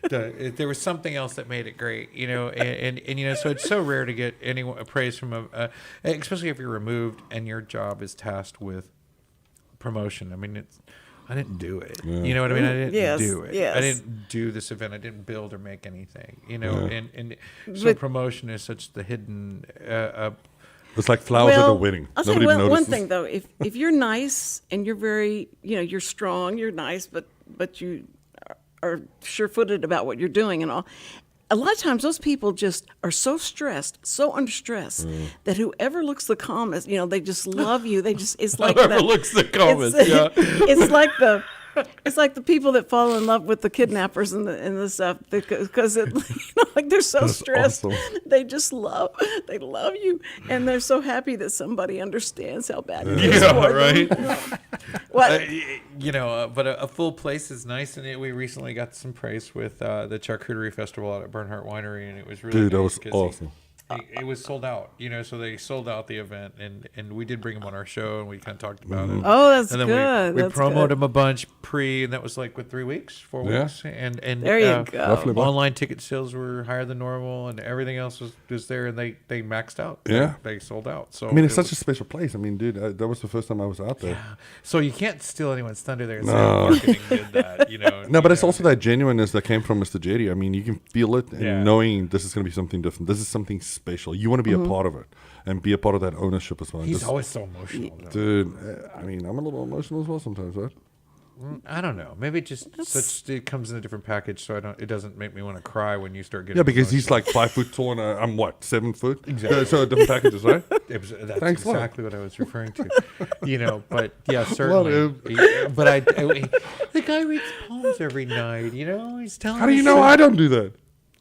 there was something else that made it great, and so it's so rare to get anyone praise from especially if you're removed and your job is tasked with promotion. I mean, I didn't do it. You know what I mean? I didn't Yes, do it. yes. I didn't do this event. I didn't build or make anything. And so But- promotion is such the hidden. It's like flowers at a wedding. I'll say Nobody one notices. thing though. If you're nice and you're very, you're strong, you're nice, but you are sure-footed about what you're doing and all. A lot of times those people just are so stressed, so under stress, that whoever looks the calmest, they just love you. They just, it's like Whoever that- looks the calmest, it's, yeah. It's like the people that fall in love with the kidnappers and the stuff because they're so That's stressed. awesome. They just love you, and they're so happy that somebody understands how bad it is for them. What? But a full place is nice, and we recently got some praise with the charcuterie festival out at Bernhardt Winery, and it was really Dude, that nice was 'cause awesome. it was sold out, so they sold out the event, and we did bring him on our show, and we kind of talked about it. Oh, that's And then good. we That's promoted good. him a bunch and that was like 4 weeks, Yeah. weeks, and There you go. Roughly about. online ticket sales were higher than normal, and everything else was there, and they maxed out. Yeah. they sold out. So I mean, it's it such was- a special place. I mean, dude, that was the first time I was out there. So you can't steal anyone's thunder there. And say No. marketing did that, No, but it's also that genuineness that came from Mr. Jetty. I mean, you can feel it and Yeah. knowing this is going to be something different. This is something special. You want to be a part of it and be a part of that ownership as well. He's Just- always so emotional. though. Dude, I mean, I'm a little emotional as well sometimes, right? I don't know. Maybe it comes in a different package, so it doesn't make me want to cry when you start getting. Yeah, because he's emotional. like 5 foot tall and I'm what, 7 foot? Exactly. So different packages, right? That's Thanks a lot. exactly what I was referring to. But yeah, certainly. Well, But the guy reads poems every night. He's telling. How do you us know that- I don't do that?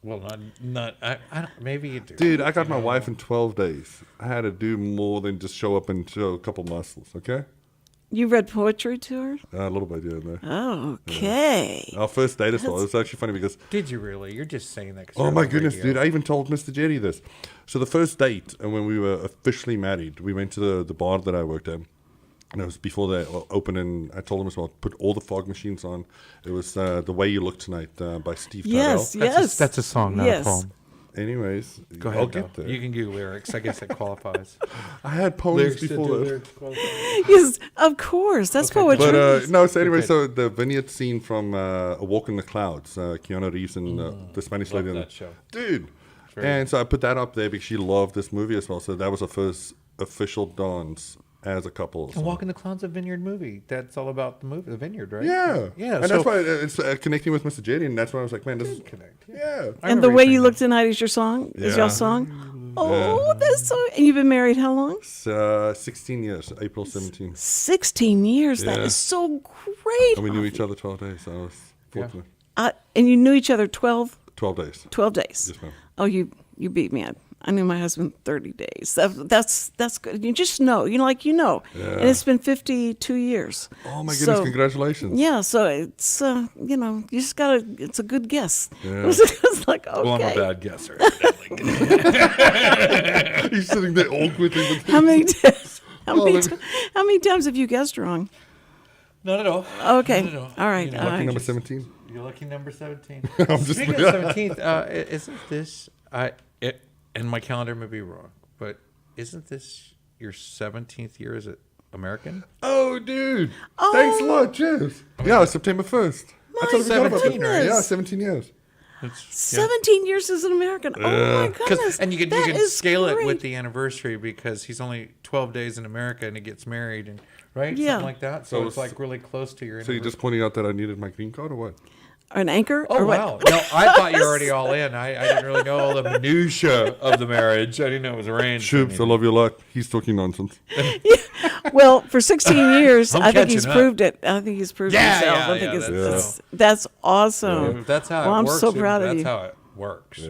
Well, not. I don't. Maybe you do. Dude, I got my wife in 12 days. I had to do more than just show up and show a couple muscles, okay? You read poetry to her? A little bit, yeah. No. Oh, okay. Our first date as well. It's actually funny because Did you really? You're just saying that. 'Cause oh you're my on the goodness, radio. dude! I even told Mr. Jetty this. So the first date, and when we were officially married, we went to the bar that I worked at, And it was before they opened, and I told them as well, put all the fog machines on. It was The Way You Look Tonight by Steve Yes, Tyrell. yes. That's a song, not Yes. a poem. Anyways, Go ahead. I'll get though. there. You can do lyrics. I guess that qualifies. I had poems before that. Yes, of course. That's poetry. But no, so anyway, so the vineyard scene from A Walk in the Clouds, Keanu Reeves and the Spanish Love lady. that show. Dude. very And so I put that up there because she loved this movie as well. So that was her first official dance as a couple. And Walk in the Clouds, a vineyard movie. That's all about the movie, the vineyard, right? Yeah. Yeah. And so that's why it's connecting with Mr. Jetty. And that's why I was like, man, this is connect. Yeah. And The Way You Look Tonight is your song? Is Yeah. your song? Oh, that's so... And you've been married how long? 16 years, April 17. 16 years. That Yeah. is so great. And we knew each other 12 days. So I was fortunate. And you knew each other 12 12 days. 12 days. Yes, ma'am. Oh, you beat me. I knew my husband 30 days. That's good. You just know. Yeah. And it's been 52 years. Oh, my goodness. Congratulations. Yeah, so it's, you just got to, it's a good guess. Yeah. It's like, okay. Well, I'm a bad guesser. He's sitting there awkwardly. How many let me- how many times have you guessed wrong? Not at all. Okay. Not at all. All right. You know, all Lucky right. number 17. You're lucky number 17. just- Speaking of 17th, isn't this, and my calendar may be wrong, but isn't this your 17th year as an American? Oh, dude. Thanks a lot. Cheers. Yeah, September 1st. I totally forgot about 17, that. right? Yeah, 17 years. 17 years as an American. Oh my goodness. And you can That is scale it great. with the anniversary because he's only 12 days in America and he gets married and right Yeah. something like that. So So it's like really close to your So you're anniversary. just pointing out that I needed my green card or what? An anchor? Oh or what? wow! No, I thought you were already all in. I didn't really know all the minutia of the marriage. I didn't know it was arranged. Shoops, I love your luck. He's talking nonsense. Well, for 16 years, I'm I think he's catching up. proved it. I think he's proved Yeah, himself. yeah, I think yeah, that's awesome. That's how Well, it I'm works. so and proud of that's you. how it works.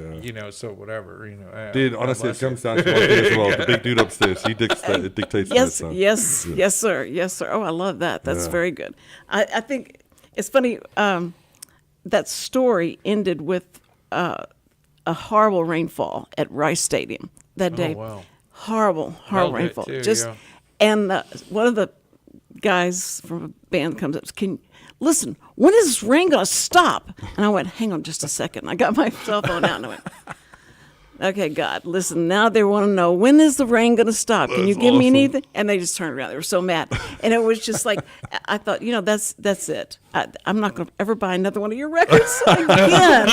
So whatever. Dude, honestly, it comes down to one thing as well. The big dude upstairs, he dictates Yes, that. yes, sir. Yes, sir. Oh, I love that. That's very good. I think it's funny. That story ended with a horrible rainfall at Rice Stadium that day. wow. Horrible Held it rainfall. too, Just yeah. and one of the guys from a band comes up. Can listen? When is this rain gonna stop? And I went, hang on just a second. I got my cell phone out and I went, okay, God, listen, now they want to know, when is the rain going to stop? Can you give me anything? And they just turned around. They were so mad. And it was just like, I thought, that's it. I'm not going to ever buy another one of your records again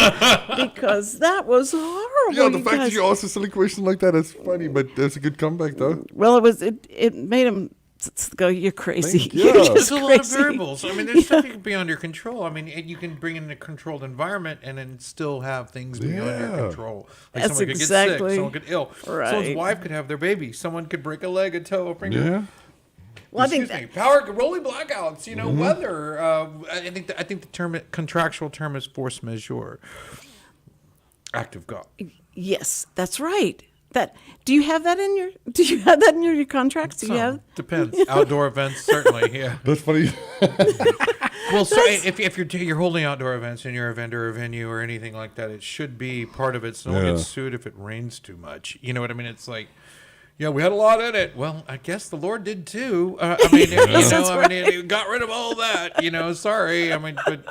because that was horrible. Yeah, the you fact guys. that you asked a silly question like that is funny, but that's a good comeback, though. Well, it made him go, you're crazy. Thank you. You're There's just There's a lot of crazy. variables. I mean, there's stuff you can be under control. I mean, you can bring in a controlled environment and then still have things be under Yeah. control. Like That's someone could get exactly sick, someone could ill, right. someone's wife could have their baby, someone could break a leg, a toe, bring Yeah. Well, I think Excuse me. Power, rolling blackouts. Weather. I think the term, contractual term, is force majeure. Act of God. yes, that's right. Do you have that in your contracts? Do you have? Depends. Outdoor events, certainly. Yeah. That's funny. Well, so if you're holding outdoor events and you're a vendor or venue or anything like that, it should be part of it. So no one gets sued if it rains too much. You know what I mean? It's like, yeah, we had a lot in it. Well, I guess the Lord did too. It got rid of all that. Sorry. I mean, but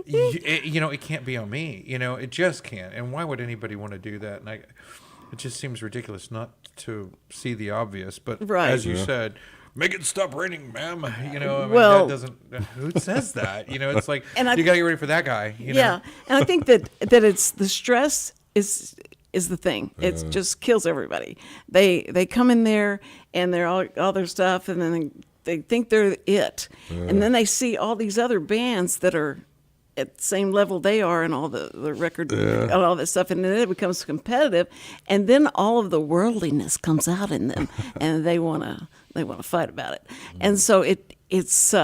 it can't be on me. It just can't. And why would anybody want to do that? And it just seems ridiculous not to see the obvious. But Right. as you said, make it stop raining, ma'am. Well- that doesn't. Who says that? It's like And I- you gotta get ready for that guy. Yeah, and I think that it's the stress is the thing. It just kills everybody. They come in there and they're all their stuff, and then they think they're it, and then they see all these other bands that are at the same level they are, and all the record and all this stuff, and then it becomes competitive, and then all of the worldliness comes out in them, and they wanna fight about it, and so it's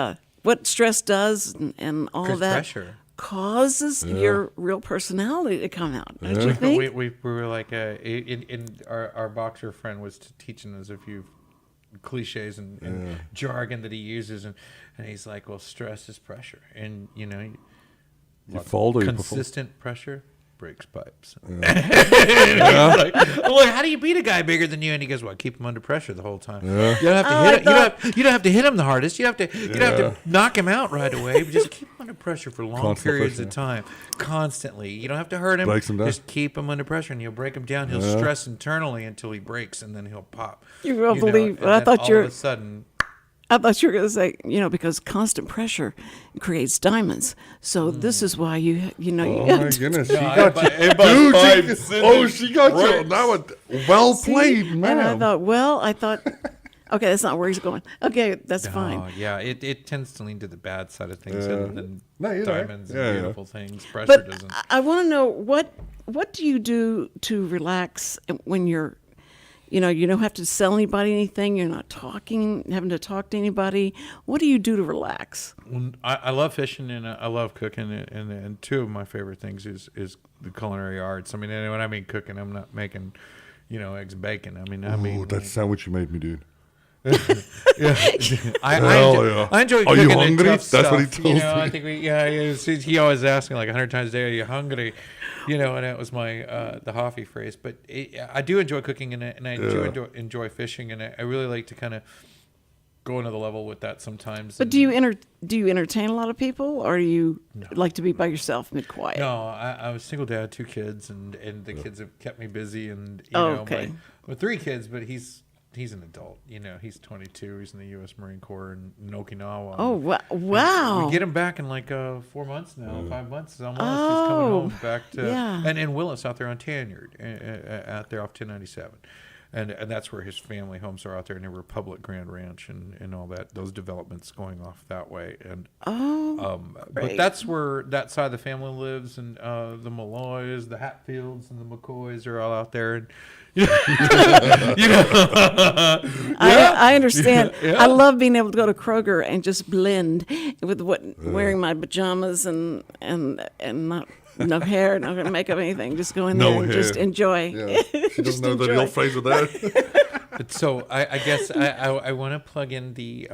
what stress does and all of that. Pressure. Causes your real personality to come out. Don't you think? We were like in our boxer friend was teaching us a few cliches and jargon that he uses, and he's like, well, stress is pressure, and You fold or you perform? consistent pressure breaks pipes. Like, well, how do you beat a guy bigger than you? And he goes, well, keep him under pressure the whole time. You don't have to hit him. You don't have to hit him the hardest. You don't have to knock him out right away. Just keep him under pressure for long periods of time, constantly. You don't have to hurt him. Just keep him under pressure, and you'll break him down. He'll stress internally until he breaks, and then he'll pop. You will believe. I thought all of a sudden. I thought you were going to say, because constant pressure creates diamonds. So this is why you have my to. goodness, she got you. Dude, she got you. That was well played, man. And I thought, okay, that's not where he's going. Okay, that's fine. Yeah, it tends to lean to the bad side of things than diamonds and beautiful things. Pressure But doesn't. I want to know, what do you do to relax when you're, you don't have to sell anybody anything. You're not having to talk to anybody. What do you do to relax? I love fishing and I love cooking, and two of my favorite things is the culinary arts. I mean, and when I mean cooking, I'm not making, eggs and bacon. I mean, that sandwich you made me, dude. I enjoy Are cooking. you hungry? Tough That's stuff. what he told me. I think he always asks me like 100 times a day, "Are you hungry?" And that was my the Hoffie phrase. But I do enjoy cooking, and I do enjoy fishing, and I really like to kind of go another level with that sometimes. But do you entertain a lot of people, or do you like to be by yourself and be quiet? No, I was single dad, 2 kids, and the kids have kept me busy, and with 3 kids, but he's an adult. He's 22. He's in the U.S. Marine Corps in Okinawa. Oh, wow. We get him back in like 4 months now, 5 months almost. He's coming home back to and Willis out there on Tanyard, out there off 1097. And that's where his family homes are out there in the Republic Grand Ranch and all that, those developments going off that way. And but that's where that side of the family lives, and the Malloys, the Hatfields, and the McCoys are all out there. And I understand. I love being able to go to Kroger and just blend with wearing my pajamas and not no hair, not gonna make up anything. Just go in there and just enjoy. Yeah. She doesn't know the real phrase of that. So I guess I want to plug in the.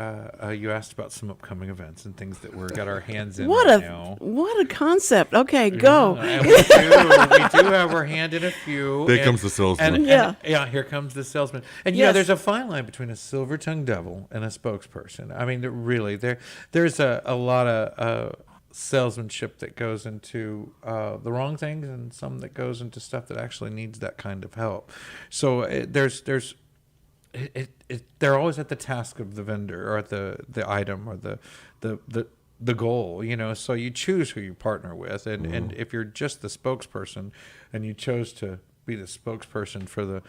You asked about some upcoming events and things that we're got our hands in now. What a concept! Okay, go. And we do have our hand in a few. There comes the salesman. Here comes the salesman. And there's a fine line between a silver-tongued devil and a spokesperson. I mean, really, there's a lot of salesmanship that goes into the wrong things, and some that goes into stuff that actually needs that kind of help. So they're always at the task of the vendor or at the item or the goal, so you choose who you partner with, and if you're just the spokesperson and you chose to be the spokesperson for the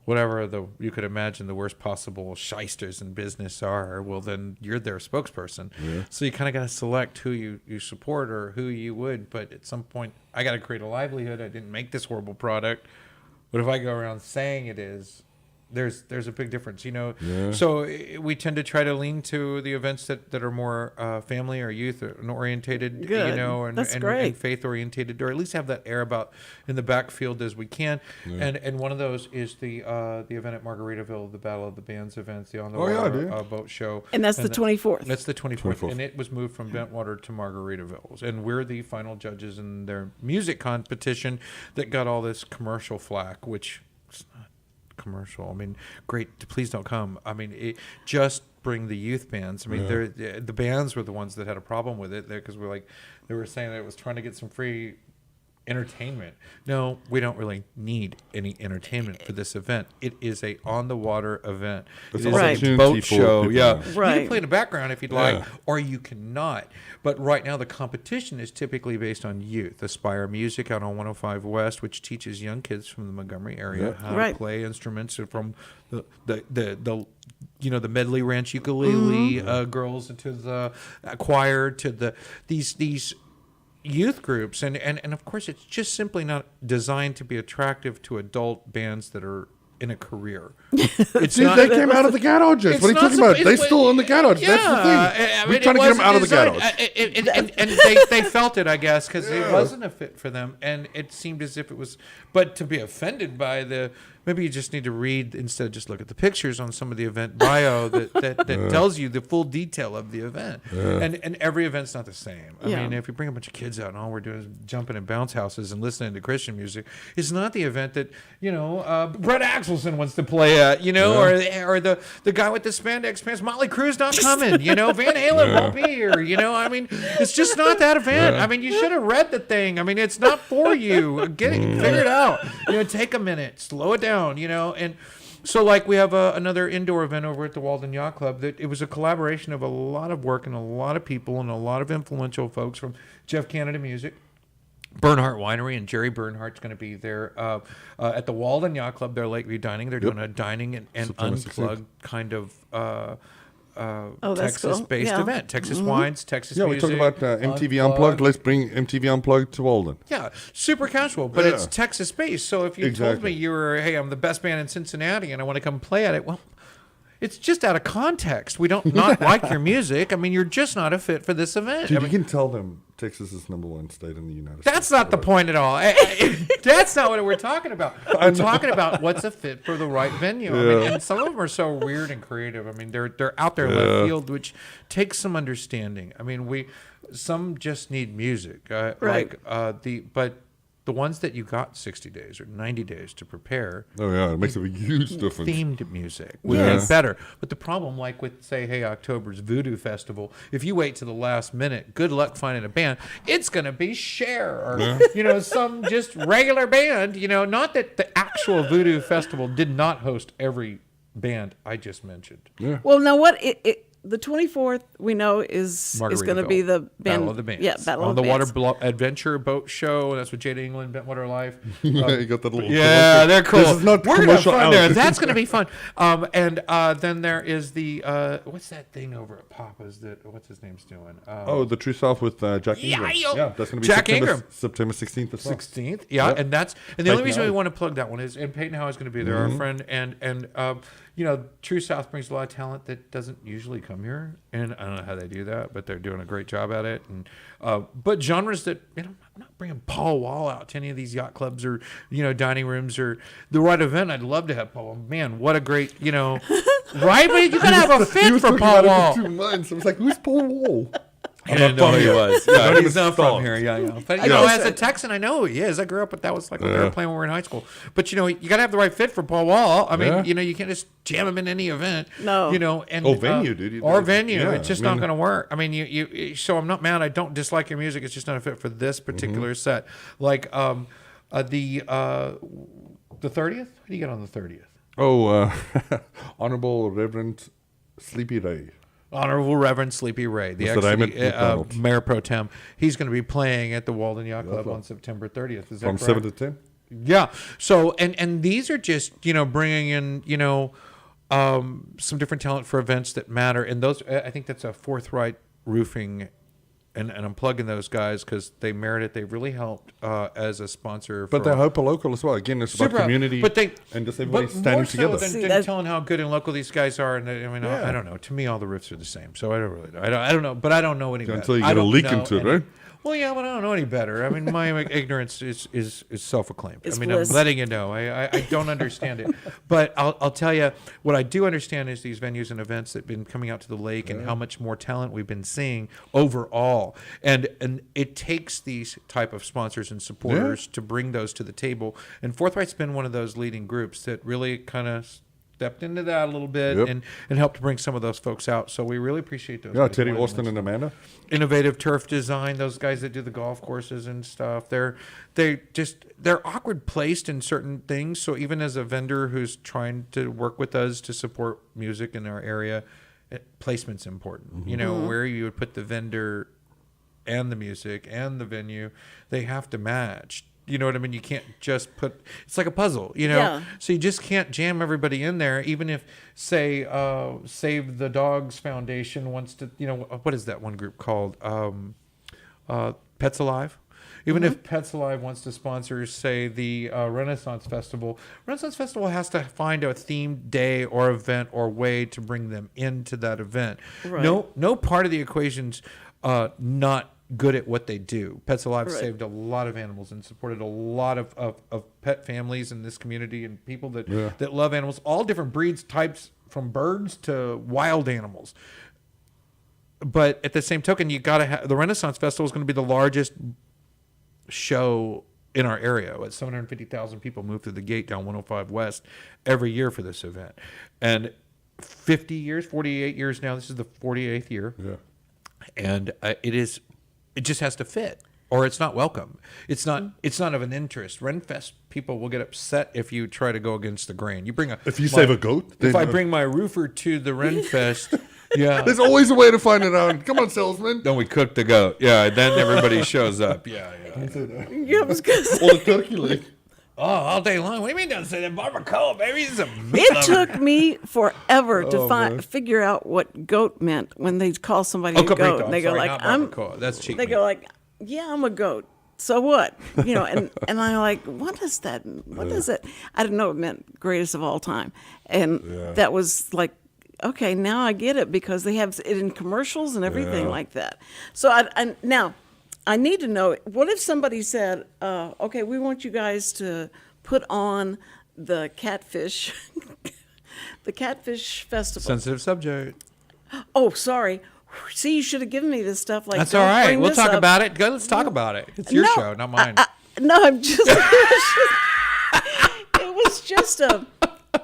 whatever you could imagine the worst possible shysters in business are, well, then you're their spokesperson. So you kind of got to select who you support or who you would. But at some point, I got to create a livelihood. I didn't make this horrible product. But if I go around saying it is, there's a big difference, So we tend to try to lean to the events that are more family or youth orientated, and faith orientated, or at least have that air about in the backfield as we can. And one of those is the event at Margaritaville, the Battle of the Bands events, the On the Water boat show. And that's the 24th. That's the 24th. And it was moved from Bentwater to Margaritaville. And we're the final judges in their music competition that got all this commercial flack, which is not commercial. I mean, great. Please don't come. I mean, just bring the youth bands. I mean, the bands were the ones that had a problem with it because they were saying that it was trying to get some free entertainment. No, we don't really need any entertainment for this event. It is a on the water event. It's a boat show. Right. You can play in the background if you'd like, or you cannot. But right now the competition is typically based on youth. Aspire Music out on 105 West, which teaches young kids from the Montgomery area how to play instruments, from the medley ranch ukulele girls to the choir to these youth groups, and of course it's just simply not designed to be attractive to adult bands that are in a career. It's Dude, they came out of the garages. What are you talking about? They're still in the garages. Yeah, That's the thing. We're trying to get them out of the garage. And they felt it, I guess, because it wasn't a fit for them. And it seemed as if it was. But to be offended by maybe you just need to read instead of just look at the pictures on some of the event bio that tells you the full detail of the event. And every event's not the same. I mean, if you bring a bunch of kids out and all we're doing is jumping in bounce houses and listening to Christian music, it's not the event that, Brett Axelson wants to play at, or the guy with the spandex pants. Motley Crue's not coming, Van Halen won't be here, I mean, it's just not that event. I mean, you should have read the thing. I mean, it's not for you. Get it, figure it out. Take a minute, slow it down, and so like we have another indoor event over at the Walden Yacht Club that it was a collaboration of a lot of work and a lot of people and a lot of influential folks from Jeff Canada Music, Bernhardt Winery, and Jerry Bernhardt's going to be there at the Walden Yacht Club. They're Lakeview Dining. They're doing a dining and unplugged kind of Texas-based event. Texas wines, Texas music. Yeah, we talk about MTV Unplugged. Let's bring MTV Unplugged to Walden. Yeah, super casual, but it's Texas-based. So if you told me you were, hey, I'm the best band in Cincinnati and I want to come play at it, well, it's just out of context. We don't not like your music. I mean, you're just not a fit for this event. Dude, you can tell them Texas is #1 state in the United States. That's not the point at all. That's not what we're talking about. We're talking about what's a fit for the right venue. I mean, and some of them are so weird and creative. I mean, they're out there left field, which takes some understanding. I mean, some just need music, right? But the ones that you got 60 days or 90 days to prepare. Oh, yeah. It makes a huge difference. Themed music would get better. But the problem, like with, say, Hey October's Voodoo Festival, if you wait to the last minute, good luck finding a band. It's going to be Cher or, some just regular band. Not that the actual Voodoo Festival did not host every band I just mentioned. Yeah. Well, now what the 24th we know is going to be the band, Battle of the Bands. Yeah, Battle of the the Water Bands. Adventure Boat Show. That's with Jada England, Bentwater Life. You got that little. Yeah, they're cool. This is not We're gonna have commercial fun there. out. That's going to be fun. And then there is the what's that thing over at Papa's that what's his name's doing? The True South with Jack Ingram. Yeah, that's going to be Jack Ingram. September 16th. 16th. Yeah, Yep. and the only reason we want to plug that one is, and Peyton Howe is going to be there, our friend, and True South brings a lot of talent that doesn't usually come here, and I don't know how they do that, but they're doing a great job at it. And but genres that I'm not bringing Paul Wall out to any of these yacht clubs or dining rooms or the right event. I'd love to have Paul. Man, what a great right? But you gotta have a fit for Paul Wall. 2 months. I was like, who's Paul Wall? I didn't know who he was. Yeah, he's not from here. Yeah. But as a Texan, I know who he is. I grew up with that. Was like what they were playing when we were in high school. But you got to have the right fit for Paul Wall. I mean, you can't just jam him in any event. No. And venue, dude. Or venue. Yeah, it's just not going to work. I mean, you. So I'm not mad. I don't dislike your music. It's just not a fit for this particular set. Like the 30th. What do you get on the 30th? Oh, Honorable Reverend Sleepy Ray. Honorable Reverend Sleepy Ray, the Mayor Pro Tem. He's going to be playing at the Walden Yacht Club on September 30th. Is that From correct? 7 to 10? Yeah. So, and these are just, bringing in, some different talent for events that matter. And those, I think that's a Forthright Roofing. And I'm plugging those guys because they merit it. They really helped as a sponsor. But they're hyper local as well. Again, it's about community and just everybody standing together. But more so than telling how good and local these guys are. And I don't know. To me, all the riffs are the same. So I don't really know. I don't know. But I don't know any better. Until you get a leak into it, right? Well, yeah, but I don't know any better. I mean, my ignorance is self-acclaimed. It's I'm bliss. letting you know. I don't understand it. But I'll tell you, what I do understand is these venues and events that have been coming out to the lake and how much more talent we've been seeing overall. And it takes these type of sponsors and supporters to bring those to the table. And Forthright's been one of those leading groups that really kind of stepped into that a little bit and helped bring some of those folks out. So we really appreciate those. Yeah, Teddy Austin and Amanda. Innovative Turf Design, those guys that do the golf courses and stuff. They're awkward placed in certain things. So even as a vendor who's trying to work with us to support music in our area, placement's important. Where you would put the vendor and the music and the venue, they have to match. You know what I mean? You can't just put, it's like a puzzle, Yeah. So you just can't jam everybody in there, even if, say, Save the Dogs Foundation wants to, what is that one group called? Pets Alive. Even if Pets Alive wants to sponsor, say, the Renaissance Festival has to find a themed day or event or way to bring them into that event. Right. No part of the equation's not good at what they do. Pets Alive Right. saved a lot of animals and supported a lot of pet families in this community and people that love animals, all different breeds, types, from birds to wild animals. But at the same token, you got to have the Renaissance Festival is going to be the largest show in our area. 750,000 people move through the gate down 105 West every year for this event. And 48 years now, this is the 48th year. Yeah. And it just has to fit, or it's not welcome. It's not of an interest. Renfest people will get upset if you try to go against the grain. If you save a goat, if I bring my roofer to the Renfest, yeah, there's always a way to find it out. Come on, salesman. then we cook the goat. Yeah, then everybody shows up. Yeah. Yeah, I was gonna say. Or the turkey leg. Oh, all day long. What do you mean don't say that barbacoa, baby? It's a meat It lover. took me forever to figure out what goat meant when they call somebody a cabrito. goat. And they go Sorry, like, not barbacoa. That's cheap. They go like, yeah, I'm a goat. So what? And I'm like, what is that? What is it? I didn't know it meant greatest of all time. And that was like, okay, now I get it because they have it in commercials and everything like that. So now I need to know, what if somebody said, okay, we want you guys to put on the catfish, the catfish festival. Sensitive subject. Oh, sorry. See, you should have given me this stuff. Like, That's don't all right. bring We'll this talk up. about it. Go, let's talk about it. It's your show, not mine. No, I'm just. It was just a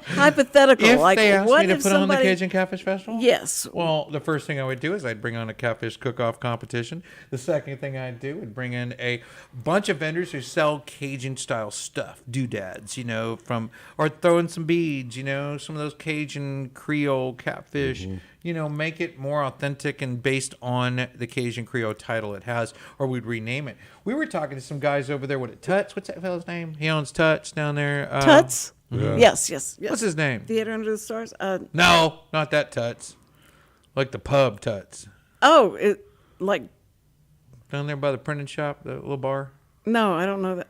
hypothetical. If like, they asked what me to if put on the somebody- Cajun Catfish Festival? Yes. Well, the first thing I would do is I'd bring on a catfish cook-off competition. The second thing I'd do would bring in a bunch of vendors who sell Cajun-style stuff, doodads, or throw in some beads, some of those Cajun Creole catfish, make it more authentic and based on the Cajun Creole title it has, or we'd rename it. We were talking to some guys over there. Tuts? What's that fellow's name? He owns Tuts down there. Tuts? Yes. What's his name? Theater Under the Stars? No, not that Tuts. Like the pub Tuts. Oh, it like Down there by the printing shop, the little bar. no, I don't know that.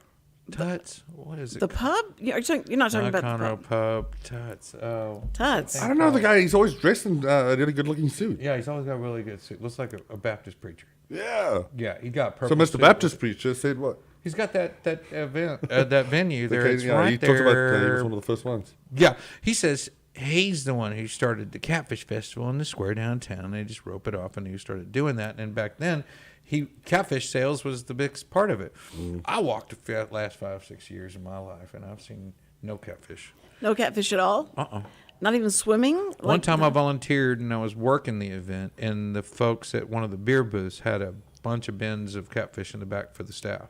Tuts? What is it? The pub? You're not talking about the Conroe pub. pub. Tuts. Oh. Tuts. I don't know the guy. He's always dressed in a really good-looking suit. Yeah, he's always got a really good suit. Looks like a Baptist preacher. Yeah. Yeah, he got So purple. Mr. suit. Baptist preacher said what? He's got that event, that venue there. It's he right talks about he there. was one of the first ones. Yeah, he says he's the one who started the Catfish Festival in the square downtown. They just rope it off, and he started doing that. And back then, catfish sales was the biggest part of it. I walked the last 5-6 years of my life, and I've seen no catfish. No catfish at all? Not even swimming? One time I volunteered, and I was working the event, and the folks at one of the beer booths had a bunch of bins of catfish in the back for the staff.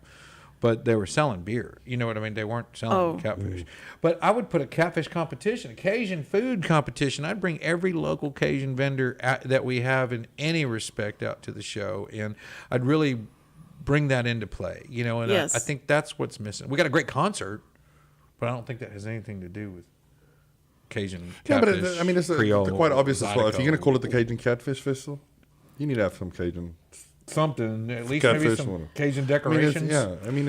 But they were selling beer. You know what I mean? They weren't selling catfish. But I would put a catfish competition, a Cajun food competition. I'd bring every local Cajun vendor that we have in any respect out to the show. And I'd really bring that into play. And Yes. I think that's what's missing. We got a great concert, but I don't think that has anything to do with Cajun Yeah, catfish. but it's Creole, quite obvious as well. If you're going to Zydeco. call it the Cajun Catfish Festival, you need to have some Cajun. Something, at least Catfish maybe some one. Cajun I mean, decorations. it's Maybe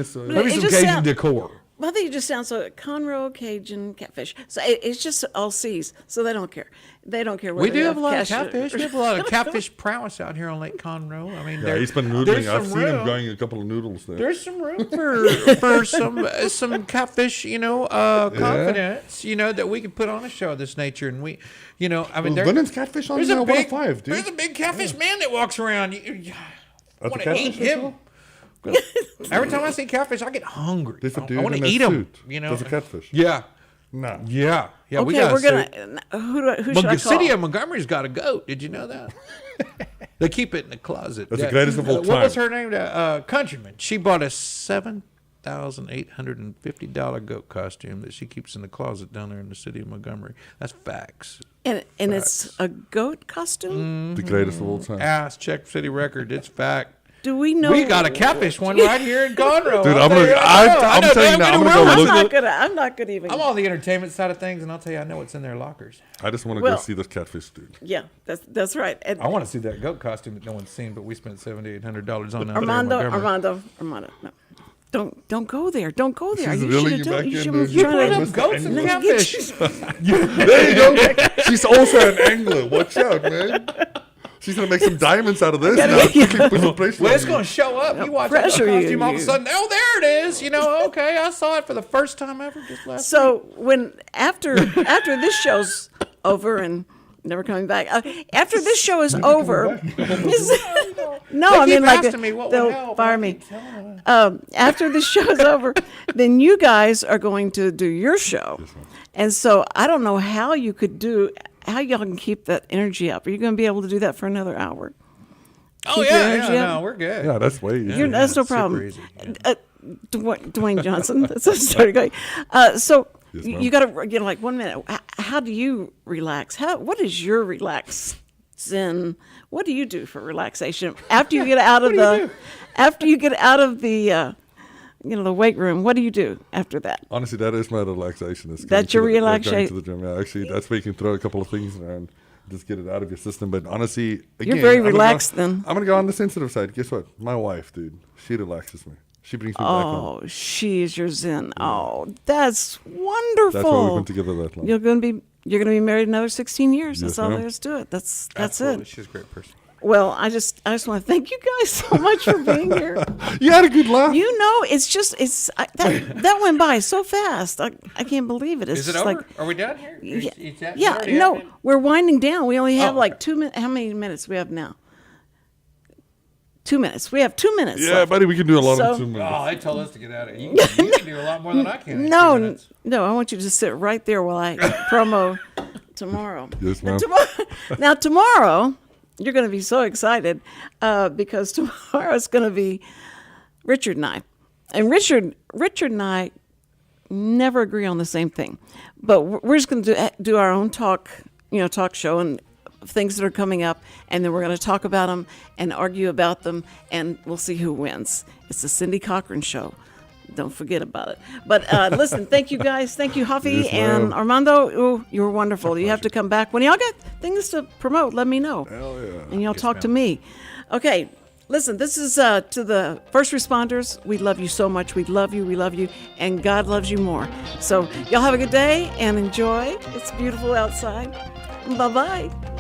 It some just Cajun sound- decor. Well, I think it just sounds so Conroe Cajun catfish. So it's just all C's. So they don't care. They don't care. We whether do they have a lot of cash- catfish. We have a lot of catfish prowess out here on Lake Conroe. I mean, he's been there's noodling. I've some seen him room. going a couple of noodles there. There's some room for some catfish, confidence, that we could put on a show of this nature, and we, I mean, Well, Vernon's Catfish on there's a 105, dude. There's a big catfish man that walks around. You At the want to eat Catfish him. Festival? Every time I see catfish, I get hungry. There's a I dude want in to a eat him. suit. You know, There's a catfish. Yeah, No. yeah. We Okay, got we're a suit. gonna. Who should I call? City of Montgomery's got a goat. Did you know that? They keep it in the closet. That's the greatest of all What was time. her name? Countryman. She bought a $7,850 goat costume that she keeps in the closet down there in the city of Montgomery. That's facts. And it's a goat costume. The greatest of all time. Ask, check City Record. It's fact. Do we know? We got a catfish one right here in Conroe. Dude, I'll I'm tell gonna- you right now. I'm I know telling you damn now, I'm good gonna go well. look I'm not gonna even. I'm on the entertainment side of things, and I'll tell you, I know what's in their lockers. I just want to Well- go see this catfish, dude. Yeah, that's right. And I want to see that goat costume that no one's seen, but we spent $7,800 on that. Armando. No. Don't go there. Don't go there. She's You reeling should have you back told. in. You should have Put tried up to. goats and Let me get catfish. There you go. She's also an angler. Watch out, man. She's gonna make some diamonds out of this. Now. Quickly put some pressure Well, on it's you. going to show up. You watch that pressure you, costume, all of a you. sudden, oh, there it is. Okay, I saw it for the first time ever just last week. So when after this show's over and never coming back, after this show is over, no, I They mean keep like asking me what would they'll help, fire and I me. keep telling them. After the show is over, then you guys are going to do your show, and so I don't know how y'all can keep that energy up. Are you going to be able to do that for another hour? Oh, Keep your yeah, energy yeah, up? no, we're good. Yeah, that's way easier. That's no super problem. easy, Dwayne Johnson. That's what I started going. So Yes, ma'am. you got to like 1 minute. How do you relax? What is your relax zen? What do you do for relaxation after you get out of the the weight room? What do you do after that? Honestly, that is my relaxation. Is That's going your to the- going relaxation. to the gym. Yeah, actually, that's where you can throw a couple of things around, just get it out of your system. But honestly, again, very I'm gonna relaxed go, then. I'm gonna go on the sensitive side. Guess what? My wife, dude, she relaxes me. She brings me back home. Oh, she is your zen. Oh, that's wonderful. That's why we've been together that long. You're gonna be married another 16 years. That's Yes, all ma'am. there is to it. That's Absolutely. it. She's a great person. Well, I just want to thank you guys so much for being here. You had a good laugh. That went by so fast. I can't believe it. It's Is it just over? like, Are we done here? yeah, no, we're winding down. We only have Oh, like okay. 2 minutes. How many minutes we have now? 2 minutes. We have 2 minutes. yeah, left. buddy, we can do a lot So- of 2 minutes. Oh, they told us to get out of here. You can do a lot more than I can. in 2 No, minutes. no, I want you to sit right there while I promo tomorrow. Yes, Now, ma'am. tomorrow, you're going to be so excited because tomorrow is going to be Richard and I. And Richard and I never agree on the same thing. But we're just going to do our own talk show and things that are coming up, and then we're going to talk about them and argue about them, and we'll see who wins. It's the Cindy Cochran Show. Don't forget about it. But listen, thank you guys. Thank you, Hoffie Yes, ma'am. and Armando. Oh, you were wonderful. You have to come back. When y'all got things to promote, let me know. Hell yeah. And y'all talk to me. Okay, listen, this is to the first responders. We love you so much. We love you, and God loves you more. So y'all have a good day and enjoy. It's beautiful outside. Bye-bye.